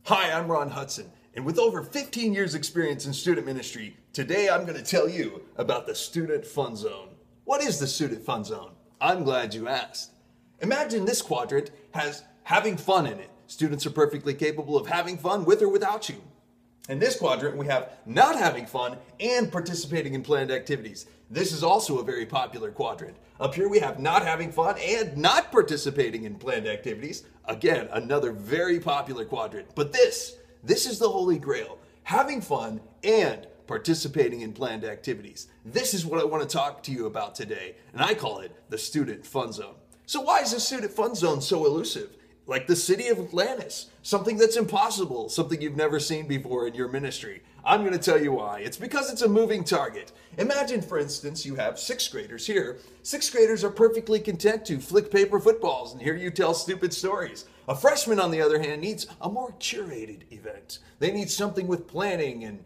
Hi, I'm Ron Hudson, and with over 15 years experience in student ministry, today I'm going to tell you about the Student Fun Zone. What is the Student Fun Zone? I'm glad you asked. Imagine this quadrant has having fun in it. Students are perfectly capable of having fun with or without you. In this quadrant, we have not having fun and participating in planned activities. This is also a very popular quadrant. Up here we have not having fun and not participating in planned activities. Again, another very popular quadrant. But this is the holy grail. Having fun and participating in planned activities. This is what I want to talk to you about today, and I call it the Student Fun Zone. So why is the Student Fun Zone so elusive? Like the city of Atlantis, something that's impossible, something you've never seen before in your ministry. I'm going to tell you why. It's because it's a moving target. Imagine, for instance, you have sixth graders here. Sixth graders are perfectly content to flick paper footballs and hear you tell stupid stories. A freshman, on the other hand, needs a more curated event. They need something with planning and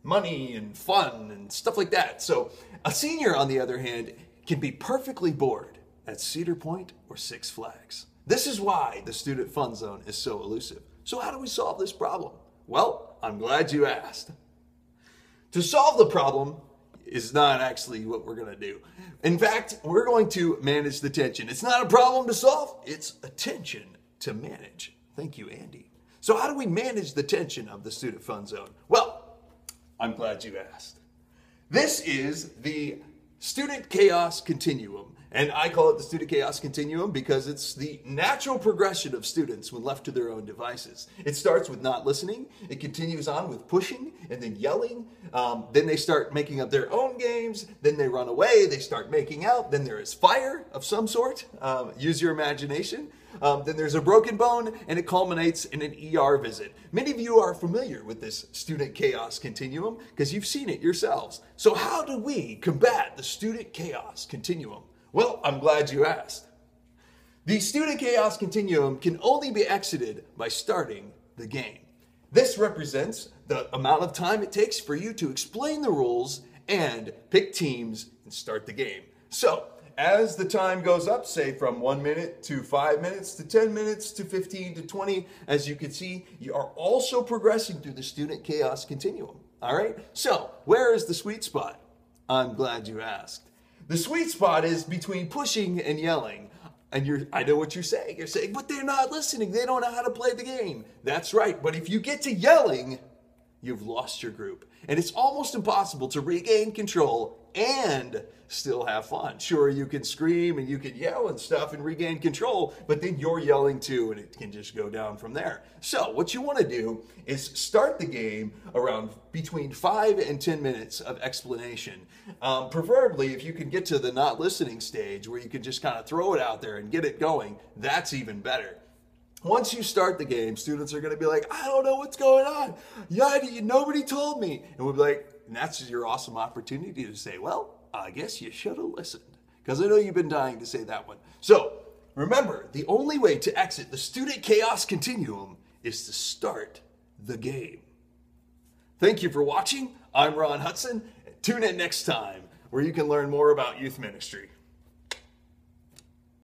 money and fun and stuff like that. So a senior, on the other hand, can be perfectly bored at Cedar Point or Six Flags. This is why the Student Fun Zone is so elusive. So how do we solve this problem? Well, I'm glad you asked. To solve the problem is not actually what we're going to do. In fact, we're going to manage the tension. It's not a problem to solve, it's a tension to manage. Thank you, Andy. So how do we manage the tension of the Student Fun Zone? Well, I'm glad you asked. This is the Student Chaos Continuum. And I call it the Student Chaos Continuum because it's the natural progression of students when left to their own devices. It starts with not listening, it continues on with pushing and then yelling, then they start making up their own games, then they run away, they start making out, then there is fire of some sort, use your imagination, then there's a broken bone, and it culminates in an ER visit. Many of you are familiar with this Student Chaos Continuum because you've seen it yourselves. So how do we combat the Student Chaos Continuum? Well, I'm glad you asked. The Student Chaos Continuum can only be exited by starting the game. This represents the amount of time it takes for you to explain the rules and pick teams and start the game. So, as the time goes up, say from 1 minute to 5 minutes to 10 minutes to 15 to 20, as you can see, you are also progressing through the Student Chaos Continuum. All right? So, where is the sweet spot? I'm glad you asked. The sweet spot is between pushing and yelling. And I know what you're saying. You're saying, but they're not listening. They don't know how to play the game. That's right. But if you get to yelling, you've lost your group. And it's almost impossible to regain control and still have fun. Sure, you can scream and you can yell and stuff and regain control, but then you're yelling too and it can just go down from there. So what you want to do is start the game around between 5 and 10 minutes of explanation. Preferably if you can get to the not listening stage where you can just kind of throw it out there and get it going, that's even better. Once you start the game, students are going to be like, I don't know what's going on. Nobody told me. And we'll be like, and that's your awesome opportunity to say, well, I guess you should have listened. Because I know you've been dying to say that one. So remember, the only way to exit the Student Chaos Continuum is to start the game. Thank you for watching. I'm Ron Hudson. Tune in next time where you can learn more about youth ministry.